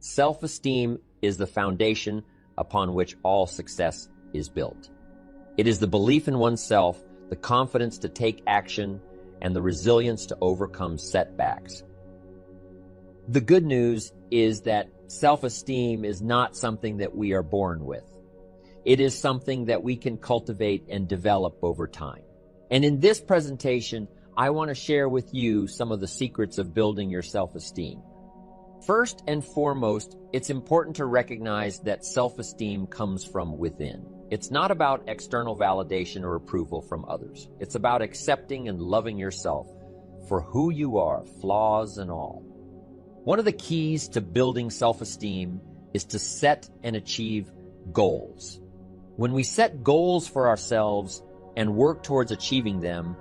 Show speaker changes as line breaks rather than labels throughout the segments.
Self-esteem is the foundation upon which all success is built. It is the belief in oneself, the confidence to take action, and the resilience to overcome setbacks. The good news is that self-esteem is not something that we are born with. It is something that we can cultivate and develop over time. And in this presentation, I want to share with you some of the secrets of building your self-esteem. First and foremost, it's important to recognize that self-esteem comes from within. It's not about external validation or approval from others. It's about accepting and loving yourself for who you are, flaws and all. One of the keys to building self-esteem is to set and achieve goals. When we set goals for ourselves and work towards achieving them,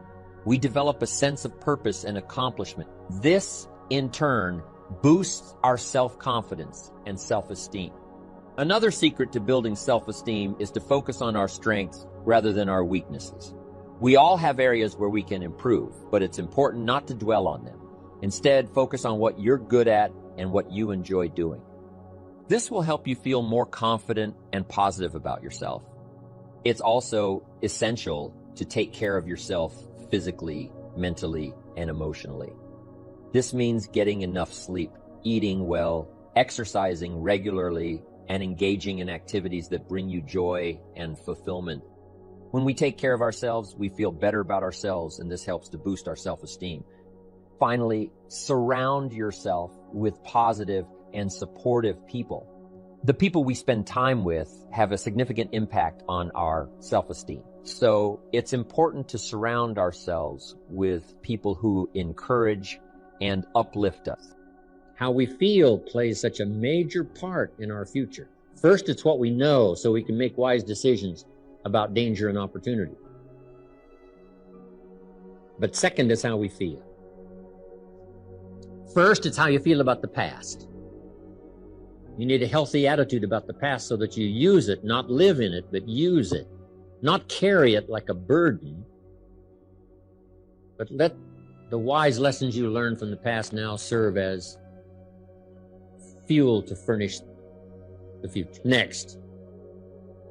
we develop a sense of purpose and accomplishment. This, in turn, boosts our self-confidence and self-esteem. Another secret to building self-esteem is to focus on our strengths rather than our weaknesses. We all have areas where we can improve, but it's important not to dwell on them. Instead, focus on what you're good at and what you enjoy doing. This will help you feel more confident and positive about yourself. It's also essential to take care of yourself physically, mentally, and emotionally. This means getting enough sleep, eating well, exercising regularly, and engaging in activities that bring you joy and fulfillment. When we take care of ourselves, we feel better about ourselves, and this helps to boost our self-esteem. Finally, surround yourself with positive and supportive people. The people we spend time with have a significant impact on our self-esteem. So it's important to surround ourselves with people who encourage and uplift us. How we feel plays such a major part in our future. First, it's what we know, so we can make wise decisions about danger and opportunity. But second is how we feel. First, it's how you feel about the past. You need a healthy attitude about the past so that you use it, not live in it, but use it. Not carry it like a burden, but let the wise lessons you learned from the past now serve as fuel to furnish the future. Next,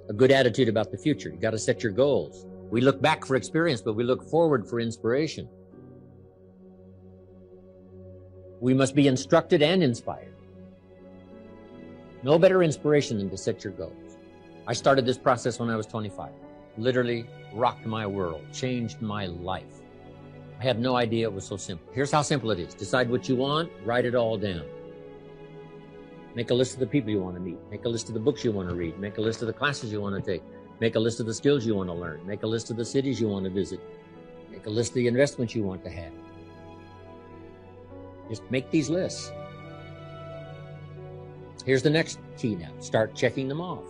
a good attitude about the future. You got to set your goals. We look back for experience, but we look forward for inspiration. We must be instructed and inspired. No better inspiration than to set your goals. I started this process when I was 25. Literally rocked my world, changed my life. I had no idea it was so simple. Here's how simple it is. Decide what you want, write it all down. Make a list of the people you want to meet. Make a list of the books you want to read. Make a list of the classes you want to take. Make a list of the skills you want to learn. Make a list of the cities you want to visit. Make a list of the investments you want to have. Just make these lists. Here's the next key now. Start checking them off.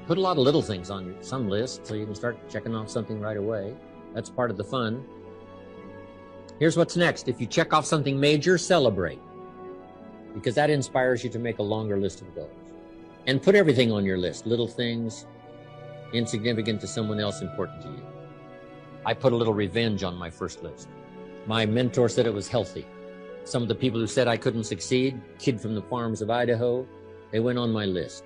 Put a lot of little things on some list so you can start checking off something right away. That's part of the fun. Here's what's next. If you check off something major, celebrate, because that inspires you to make a longer list of goals. And put everything on your list, little things, insignificant to someone else, important to you. I put a little revenge on my first list. My mentor said it was healthy. Some of the people who said I couldn't succeed, kid from the farms of Idaho, they went on my list.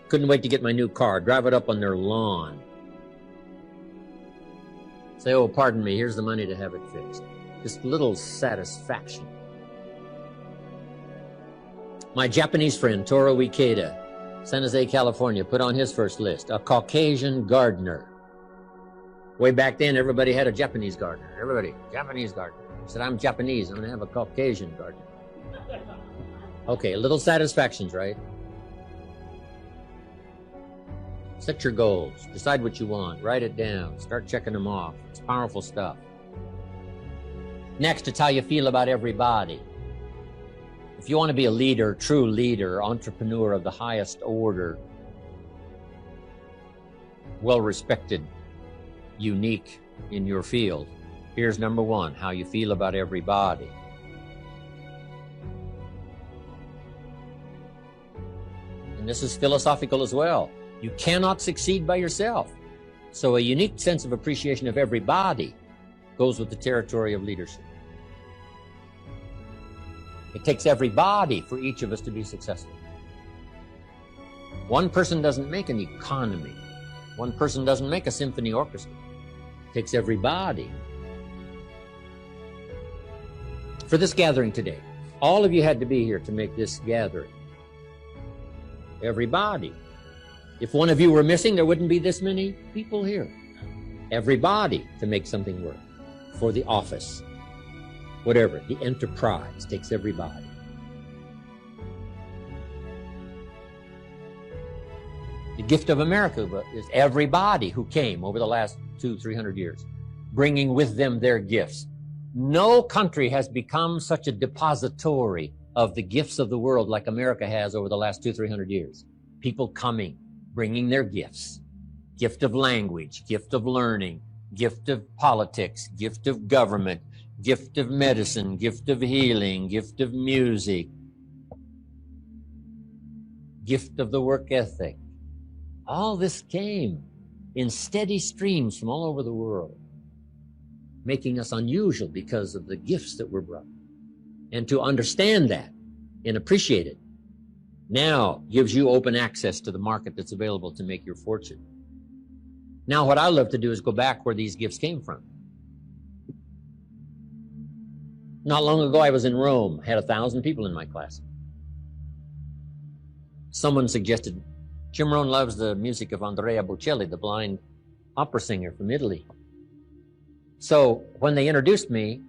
Couldn't wait to get my new car, drive it up on their lawn. Say, oh, pardon me, here's the money to have it fixed. Just little satisfaction. My Japanese friend, Toro Ikeda, San Jose, California, put on his first list, a Caucasian gardener. Way back then, everybody had a Japanese gardener. Everybody, Japanese gardener. He said, I'm Japanese, I'm gonna have a Caucasian gardener. Okay, little satisfactions, right? Set your goals, decide what you want, write it down, start checking them off. It's powerful stuff. Next, it's how you feel about everybody. If you want to be a leader, true leader, entrepreneur of the highest order, well-respected, unique in your field, here's number one, how you feel about everybody. And this is philosophical as well. You cannot succeed by yourself. So a unique sense of appreciation of everybody goes with the territory of leadership. It takes everybody for each of us to be successful. One person doesn't make an economy. One person doesn't make a symphony orchestra. It takes everybody. For this gathering today, all of you had to be here to make this gathering. Everybody. If one of you were missing, there wouldn't be this many people here. Everybody to make something work. For the office, whatever, the enterprise takes everybody. The gift of America is everybody who came over the last 200-300 years, bringing with them their gifts. No country has become such a depository of the gifts of the world like America has over the last 200-300 years. People coming, bringing their gifts. Gift of language, gift of learning, gift of politics, gift of government, gift of medicine, gift of healing, gift of music, gift of the work ethic. All this came in steady streams from all over the world, making us unusual because of the gifts that were brought. And to understand that and appreciate it now gives you open access to the market that's available to make your fortune. Now what I love to do is go back where these gifts came from. Not long ago I was in Rome, had 1,000 people in my class. Someone suggested, Jim Rohn loves the music of Andrea Bocelli, the blind opera singer from Italy. So when they introduced me,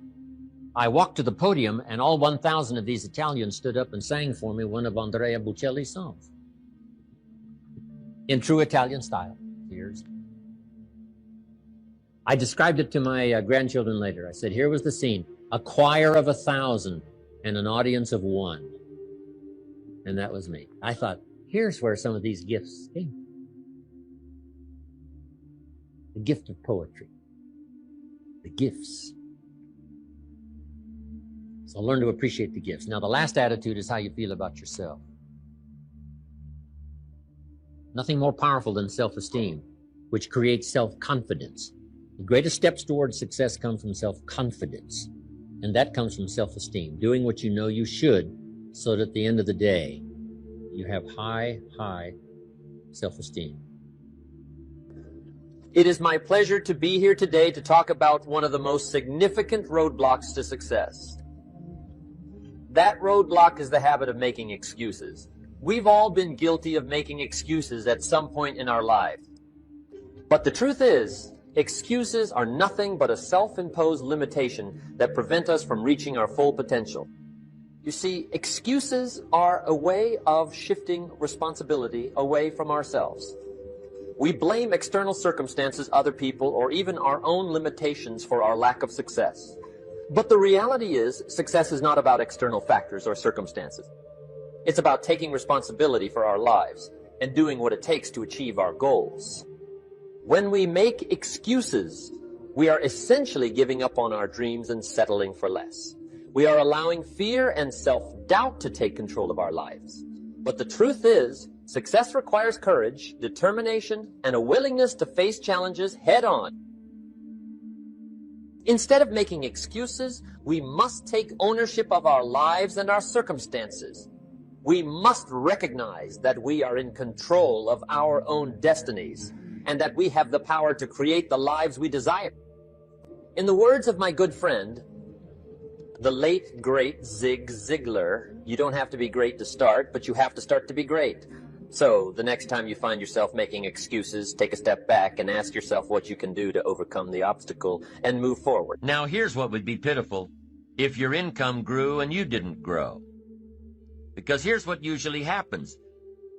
I walked to the podium and all 1,000 of these Italians stood up and sang for me one of Andrea Bocelli's songs. In true Italian style. Here's. I described it to my grandchildren later. I said, here was the scene. A choir of 1,000 and an audience of 1. And that was me. I thought, here's where some of these gifts came. The gift of poetry. The gifts. So learn to appreciate the gifts. Now, the last attitude is how you feel about yourself. Nothing more powerful than self-esteem, which creates self-confidence. The greatest steps towards success come from self-confidence, and that comes from self-esteem, doing what you know you should so that at the end of the day, you have high self-esteem. It is my pleasure to be here today to talk about one of the most significant roadblocks to success. That roadblock is the habit of making excuses. We've all been guilty of making excuses at some point in our life. But the truth is, excuses are nothing but a self-imposed limitation that prevent us from reaching our full potential. You see, excuses are a way of shifting responsibility away from ourselves. We blame external circumstances, other people, or even our own limitations for our lack of success. But the reality is, success is not about external factors or circumstances. It's about taking responsibility for our lives and doing what it takes to achieve our goals. When we make excuses, we are essentially giving up on our dreams and settling for less. We are allowing fear and self-doubt to take control of our lives. But the truth is, success requires courage, determination, and a willingness to face challenges head-on. Instead of making excuses, we must take ownership of our lives and our circumstances. We must recognize that we are in control of our own destinies and that we have the power to create the lives we desire. In the words of my good friend, the late, great Zig Ziglar, you don't have to be great to start, but you have to start to be great. So, the next time you find yourself making excuses, take a step back and ask yourself what you can do to overcome the obstacle and move forward.
Now, here's what would be pitiful if your income grew and you didn't grow. Because here's what usually happens.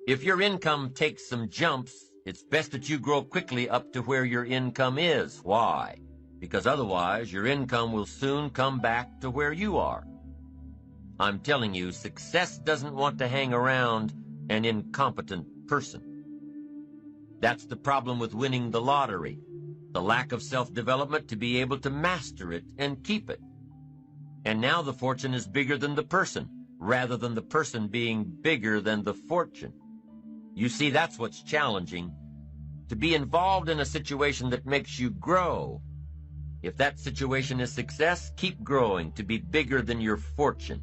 If your income takes some jumps, it's best that you grow quickly up to where your income is. Why? Because otherwise, your income will soon come back to where you are. I'm telling you, success doesn't want to hang around an incompetent person. That's the problem with winning the lottery, the lack of self-development to be able to master it and keep it. And now the fortune is bigger than the person, rather than the person being bigger than the fortune. You see, that's what's challenging, to be involved in a situation that makes you grow. If that situation is success, keep growing to be bigger than your fortune.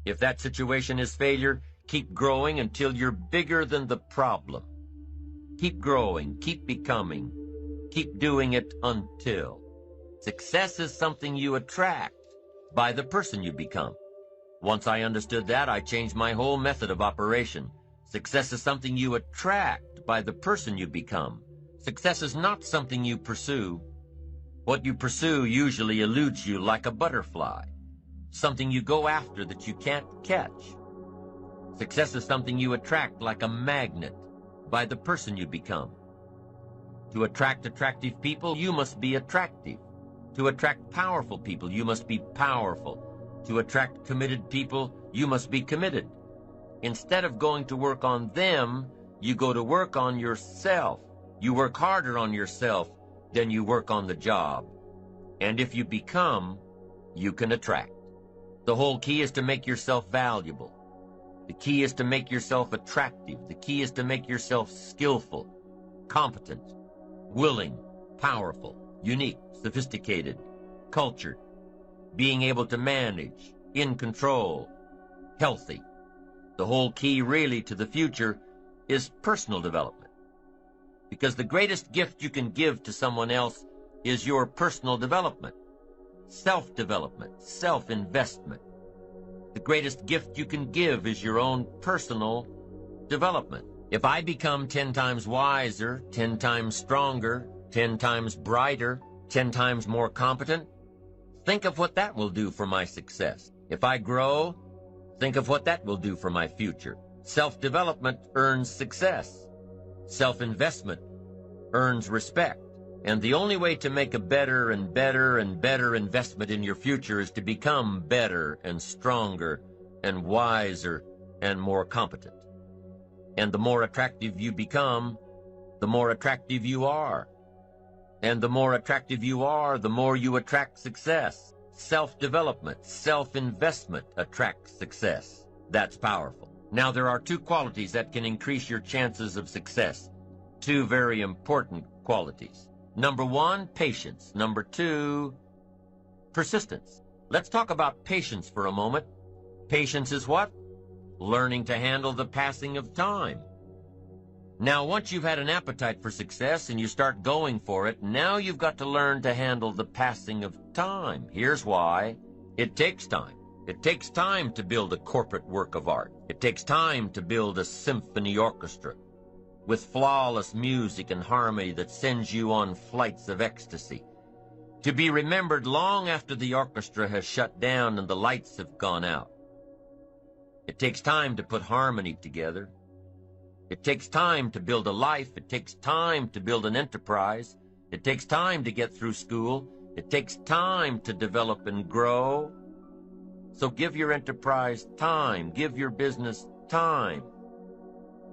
If that situation is failure, keep growing until you're bigger than the problem. Keep growing, keep becoming, keep doing it until. Success is something you attract by the person you become. Once I understood that, I changed my whole method of operation. Success is something you attract by the person you become. Success is not something you pursue. What you pursue usually eludes you like a butterfly, something you go after that you can't catch. Success is something you attract like a magnet by the person you become. To attract attractive people, you must be attractive. To attract powerful people, you must be powerful. To attract committed people, you must be committed. Instead of going to work on them, you go to work on yourself. You work harder on yourself than you work on the job. And if you become, you can attract. The whole key is to make yourself valuable. The key is to make yourself attractive. The key is to make yourself skillful, competent, willing, powerful, unique, sophisticated, cultured, being able to manage, in control, healthy. The whole key really to the future is personal development. Because the greatest gift you can give to someone else is your personal development, self-development, self-investment. The greatest gift you can give is your own personal development. If I become 10 times wiser, 10 times stronger, 10 times brighter, 10 times more competent, think of what that will do for my success. If I grow, think of what that will do for my future. Self-development earns success. Self-investment earns respect. And the only way to make a better and better and better investment in your future is to become better and stronger and wiser and more competent. And the more attractive you become, the more attractive you are. And the more attractive you are, the more you attract success. Self-development, self-investment attracts success. That's powerful. Now, there are two qualities that can increase your chances of success. Two very important qualities. Number one, patience. Number two, persistence. Let's talk about patience for a moment. Patience is what? Learning to handle the passing of time. Now, once you've had an appetite for success and you start going for it, now you've got to learn to handle the passing of time. Here's why. It takes time. It takes time to build a corporate work of art. It takes time to build a symphony orchestra with flawless music and harmony that sends you on flights of ecstasy, to be remembered long after the orchestra has shut down and the lights have gone out. It takes time to put harmony together. It takes time to build a life. It takes time to build an enterprise. It takes time to get through school. It takes time to develop and grow. So give your enterprise time. Give your business time.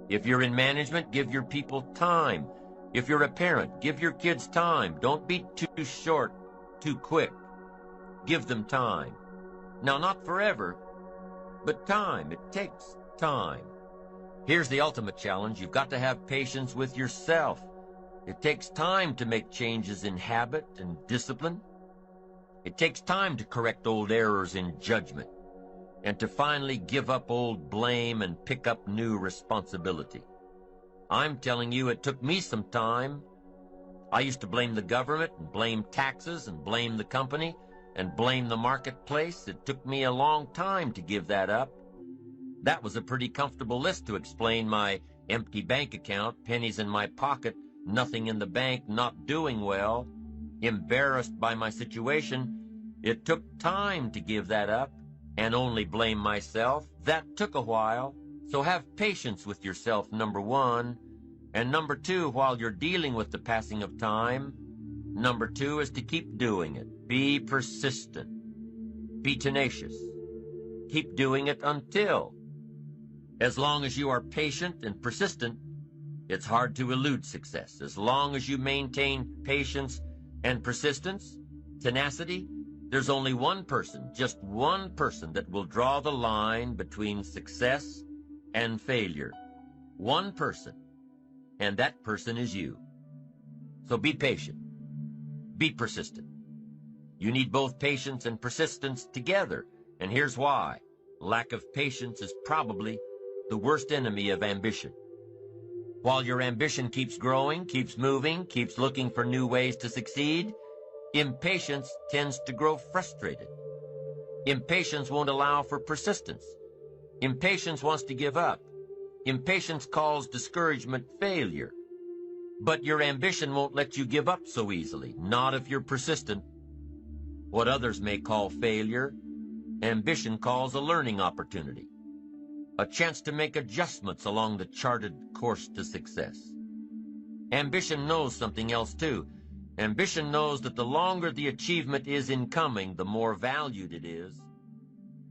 If you're in management, give your people time. If you're a parent, give your kids time. Don't be too short, too quick. Give them time. Now, not forever, but time. It takes time. Here's the ultimate challenge. You've got to have patience with yourself. It takes time to make changes in habit and discipline. It takes time to correct old errors in judgment and to finally give up old blame and pick up new responsibility. I'm telling you, it took me some time. I used to blame the government and blame taxes and blame the company and blame the marketplace. It took me a long time to give that up. That was a pretty comfortable list to explain my empty bank account, pennies in my pocket, nothing in the bank, not doing well, embarrassed by my situation. It took time to give that up and only blame myself. That took a while. So have patience with yourself, number one. And number two, while you're dealing with the passing of time, number two is to keep doing it. Be persistent. Be tenacious. Keep doing it until. As long as you are patient and persistent, it's hard to elude success. As long as you maintain patience and persistence, tenacity, there's only one person, just one person, that will draw the line between success and failure. One person, and that person is you. So be patient. Be persistent. You need both patience and persistence together, and here's why. Lack of patience is probably the worst enemy of ambition. While your ambition keeps growing, keeps moving, keeps looking for new ways to succeed, impatience tends to grow frustrated. Impatience won't allow for persistence. Impatience wants to give up. Impatience calls discouragement failure. But your ambition won't let you give up so easily, not if you're persistent. What others may call failure, ambition calls a learning opportunity, a chance to make adjustments along the charted course to success. Ambition knows something else too. Ambition knows that the longer the achievement is in coming, the more valued it is.